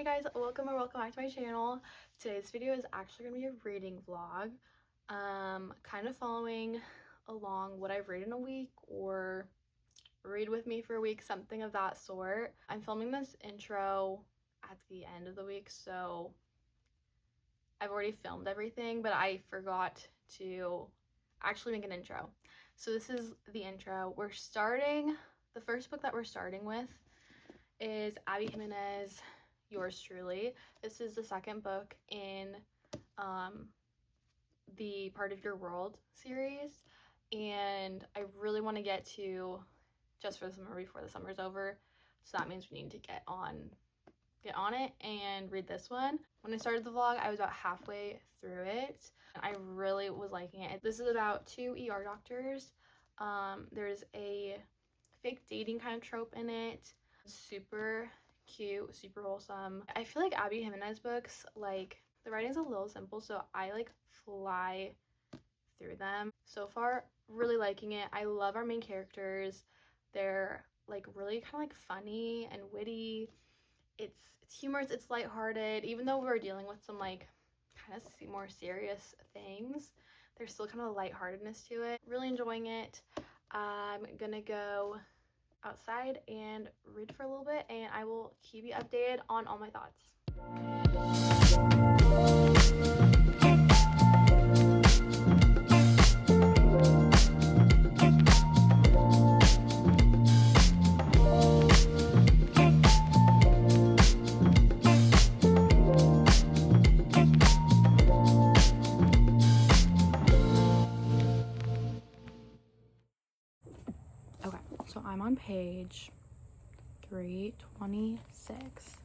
Hi guys, welcome back to my channel. Today's video is actually going to be a reading vlog. Kind of following along what I've read in a week or read with me for a week, something of that sort. I'm filming this intro at the end of the week, so I've already filmed everything, but I forgot to actually make an intro. So this is the intro. The first book that we're starting with is Abby Jimenez, Yours Truly. This is the second book in the Part of Your World series, and I really want to get to Just for the Summer before the summer's over, so that means we need to get on it and read this one. When I started the vlog, I was about halfway through it. I really was liking it. This is about two ER doctors. There's a fake dating kind of trope in it. Super cute, super wholesome. I feel like Abby Jimenez books, like, the writing's a little simple, so I like fly through them. So far, really liking it. I love our main characters. They're like really kind of like funny and witty. It's humorous, it's lighthearted. Even though we're dealing with some like kind of more serious things, there's still kind of a lightheartedness to it. Really enjoying it. I'm gonna go outside and read for a little bit, and I will keep you updated on all my thoughts. Okay, so I'm on page 326,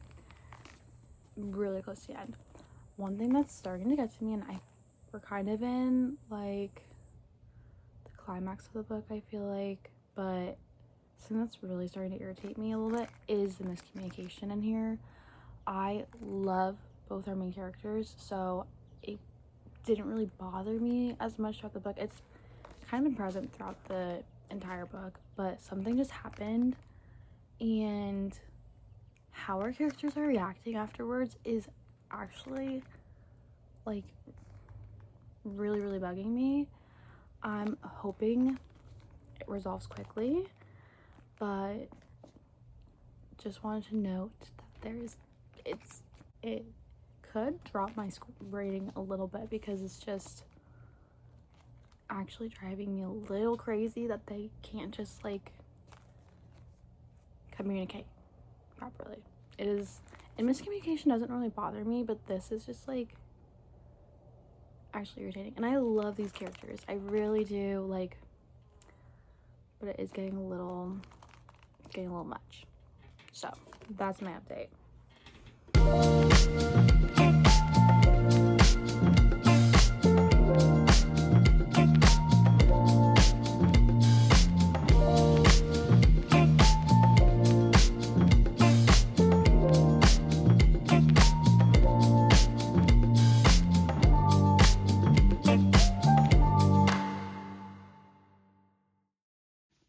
really close to the end. One thing that's starting to get to me, and we're kind of in like the climax of the book, I feel like, but something that's really starting to irritate me a little bit is the miscommunication in here. I love both our main characters, so it didn't really bother me as much throughout the book. It's kind of been present throughout the entire book, but something just happened, and how our characters are reacting afterwards is actually like really bugging me. I'm hoping it resolves quickly, but just wanted to note that it could drop my rating a little bit because it's just actually driving me a little crazy that they can't just like communicate properly. And miscommunication doesn't really bother me, but this is just like actually irritating. And I love these characters, I really do, like, but it is getting a little much. So that's my update.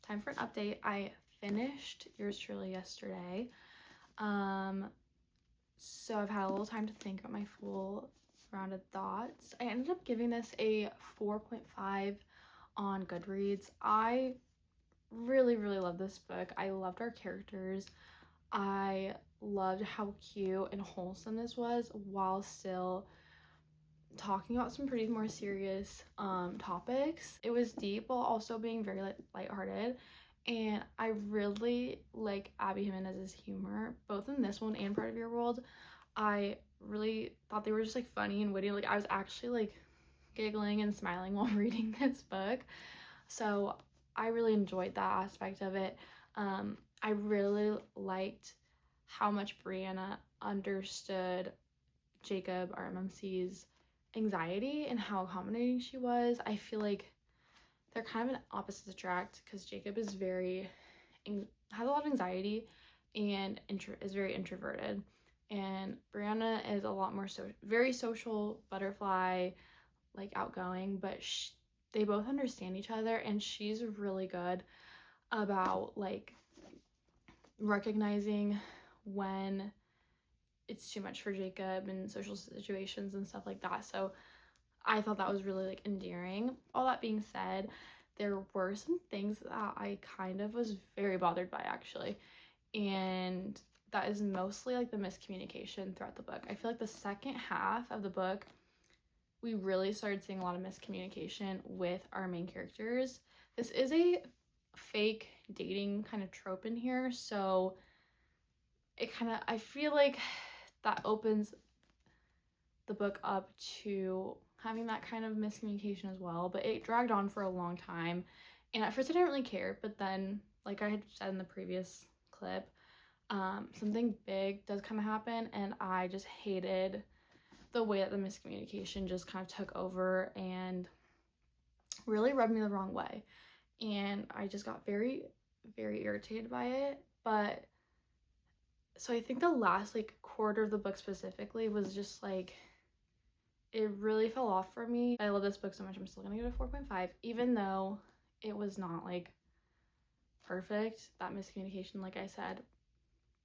Time for an update. I finished Yours Truly yesterday. So I've had a little time to think about my full rounded thoughts. I ended up giving this a 4.5 on Goodreads. I really love this book. I loved our characters. I loved how cute and wholesome this was while still talking about some pretty more serious topics. It was deep while also being very lighthearted, and I really like Abby Jimenez's humor, both in this one and Part of Your World. I really thought they were just like funny and witty. Like, I was actually like giggling and smiling while reading this book, so I really enjoyed that aspect of it. I really liked how much Brianna understood Jacob, our MMC's anxiety, and how accommodating she was. I feel like they're kind of an opposites attract because Jacob is has a lot of anxiety and is very introverted, and Brianna is a lot more very social butterfly, like outgoing, but they both understand each other, and she's really good about like recognizing when it's too much for Jacob and social situations and stuff like that. So I thought that was really like endearing. All that being said, there were some things that I kind of was very bothered by actually, and that is mostly like the miscommunication throughout the book. I feel like the second half of the book, we really started seeing a lot of miscommunication with our main characters. This is a fake dating kind of trope in here, so it kind of, I feel like that opens the book up to having that kind of miscommunication as well, but it dragged on for a long time. And at first I didn't really care, but then, like I had said in the previous clip, something big does kind of happen, and I just hated the way that the miscommunication just kind of took over and really rubbed me the wrong way. And I just got very, very irritated by it. But so I think the last like quarter of the book specifically was just like, it really fell off for me. I love this book so much. I'm still gonna give it a 4.5, even though it was not like perfect. That miscommunication, like I said,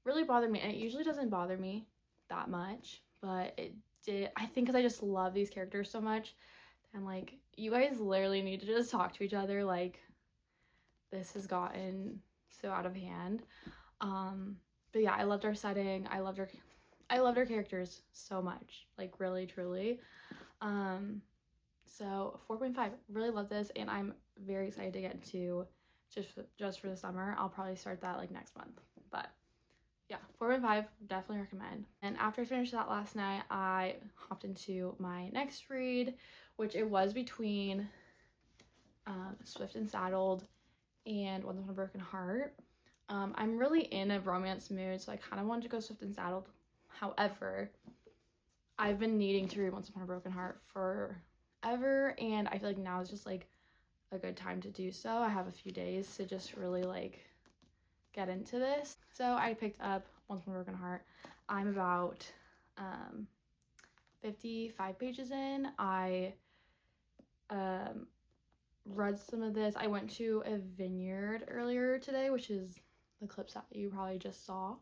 really bothered me. And it usually doesn't bother me that much, but it did. I think because I just love these characters so much. And like, you guys literally need to just talk to each other. Like, this has gotten so out of hand. But yeah, I loved our setting. I loved our characters so much. Like, really, truly. So 4.5, really love this, and I'm very excited to get into just for the summer. I'll probably start that like next month, but yeah, 4.5, definitely recommend. And after I finished that last night, I hopped into my next read, which it was between Swift and Saddled and Once Upon a Broken Heart. I'm really in a romance mood, so I kind of wanted to go Swift and Saddled. However, I've been needing to read Once Upon a Broken Heart forever, and I feel like now is just like a good time to do so. I have a few days to just really like get into this. So I picked up Once Upon a Broken Heart. I'm about 55 pages in. I read some of this. I went to a vineyard earlier today, which is the clips that you probably just saw,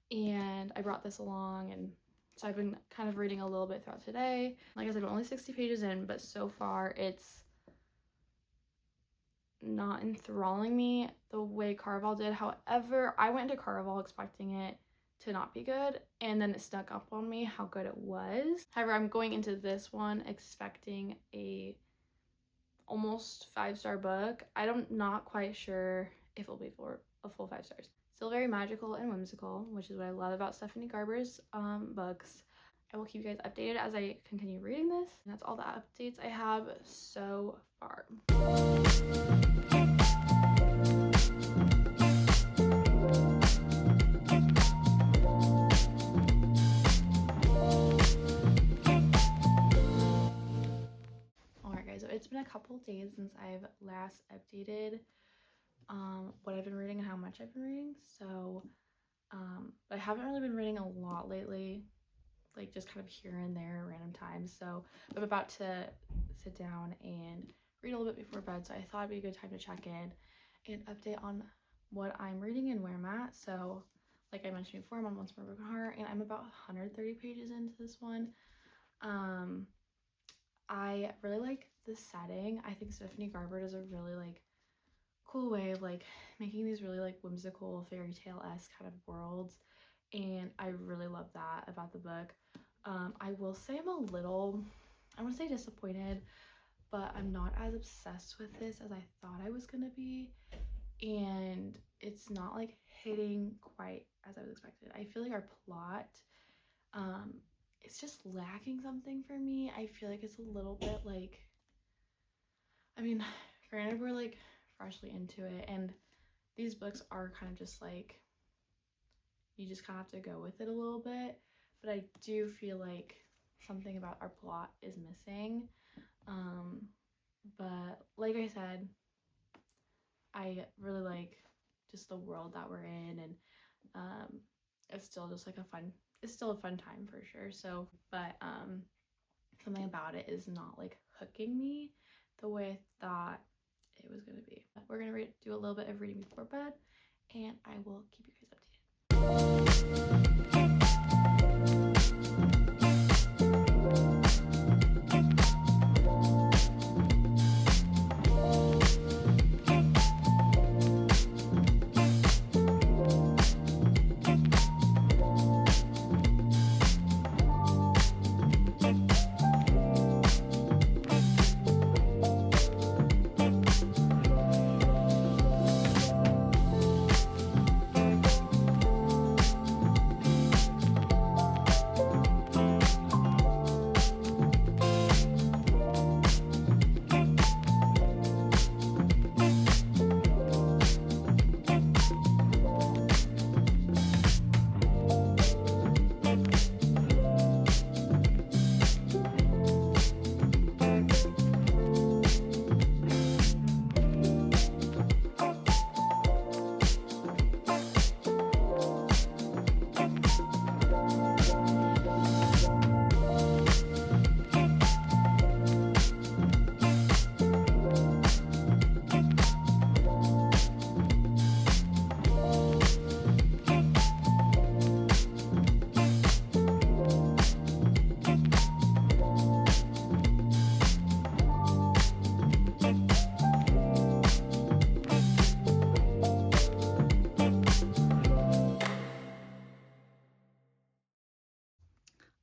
and I brought this along, and so I've been kind of reading a little bit throughout today. Like I said, I'm only 60 pages in, but so far it's not enthralling me the way Caraval did. However, I went into Caraval expecting it to not be good, and then it snuck up on me how good it was. However, I'm going into this one expecting a almost 5-star book. I'm not quite sure if it'll be for a full 5 stars. Still very magical and whimsical, which is what I love about Stephanie Garber's books. I will keep you guys updated as I continue reading this. And that's all the updates I have so far. Alright guys, so it's been a couple days since I've last updated what I've been reading and how much I've been reading. So but I haven't really been reading a lot lately, like just kind of here and there at random times. So I'm about to sit down and read a little bit before bed, so I thought it'd be a good time to check in and update on what I'm reading and where I'm at. So like I mentioned before, I'm on Once Upon a Broken Heart, and I'm about 130 pages into this one. I really like the setting. I think Stephanie Garber does a really like cool way of like making these really like whimsical fairy tale-esque kind of worlds, and I really love that about the book. I will say I'm a little, I want to say disappointed, but I'm not as obsessed with this as I thought I was gonna be, and it's not like hitting quite as I was expected. I feel like our plot, it's just lacking something for me. I feel like it's a little bit like, I mean, granted we're like freshly into it, and these books are kind of just like, you just kind of have to go with it a little bit, but I do feel like something about our plot is missing. But like I said, I really like just the world that we're in, and it's still just like it's still a fun time for sure. So but something about it is not like hooking me the way I thought it was gonna be. We're gonna do a little bit of reading before bed, and I will keep you guys updated.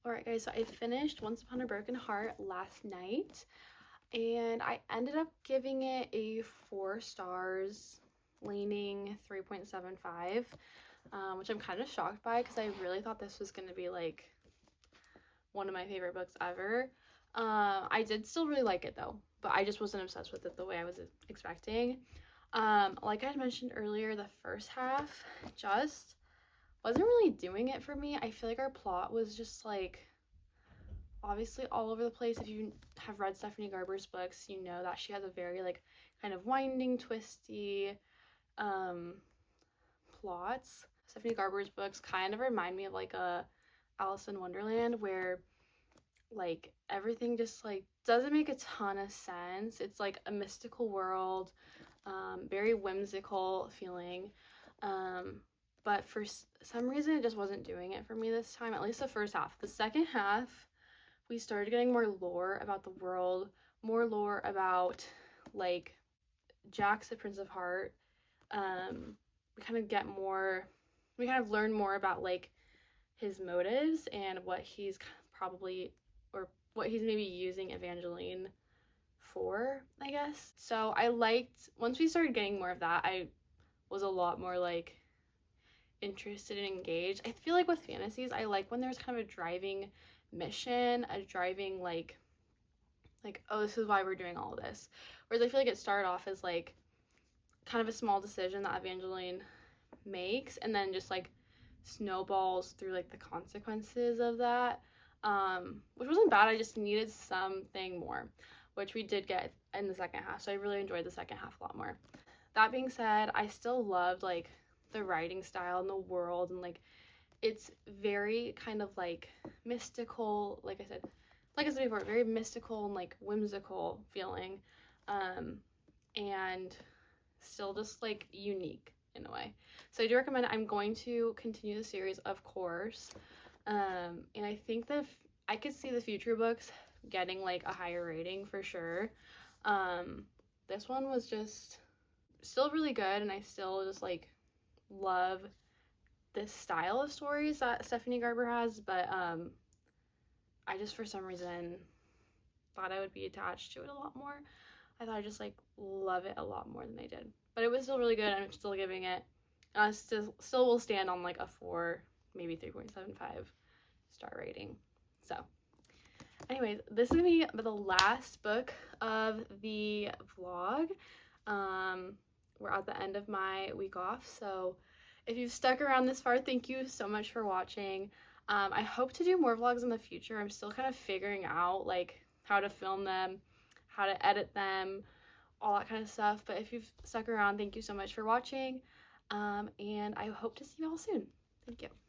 Alright guys, so I finished Once Upon a Broken Heart last night, and I ended up giving it a 4 stars, leaning 3.75, which I'm kind of shocked by because I really thought this was going to be like one of my favorite books ever. I did still really like it though, but I just wasn't obsessed with it the way I was expecting. Like I had mentioned earlier, the first half just wasn't really doing it for me. I feel like our plot was just like obviously all over the place. If you have read Stephanie Garber's books, you know that she has a very like kind of winding, twisty plots. Stephanie Garber's books kind of remind me of like a Alice in Wonderland, where like everything just like doesn't make a ton of sense. It's like a mystical world, very whimsical feeling, but for some reason it just wasn't doing it for me this time, at least the first half. The second half, we started getting more lore about the world, more lore about like Jack's the Prince of Heart. We kind of get more, we kind of learn more about like his motives and what he's probably, or what he's maybe using Evangeline for, I guess. So I liked, once we started getting more of that, I was a lot more like interested and engaged. I feel like with fantasies, I like when there's kind of a driving mission, a driving like oh, this is why we're doing all of this. Whereas I feel like it started off as like kind of a small decision that Evangeline makes, and then just like snowballs through like the consequences of that, which wasn't bad. I just needed something more, which we did get in the second half, so I really enjoyed the second half a lot more. That being said, I still loved like the writing style and the world, and like it's very kind of like mystical, like I said before, very mystical and like whimsical feeling, and still just like unique in a way. So I do recommend it. I'm going to continue the series, of course, and I think that I could see the future books getting like a higher rating for sure. This one was just still really good, and I still just like love this style of stories that Stephanie Garber has, but I just for some reason thought I would be attached to it a lot more. I thought I just like love it a lot more than I did, but it was still really good. I'm still giving it still will stand on like a 4, maybe 3.75 star rating. So anyways, this is gonna be the last book of the vlog. We're at the end of my week off, so if you've stuck around this far, thank you so much for watching. I hope to do more vlogs in the future. I'm still kind of figuring out like how to film them, how to edit them, all that kind of stuff. But if you've stuck around, thank you so much for watching, and I hope to see you all soon. Thank you.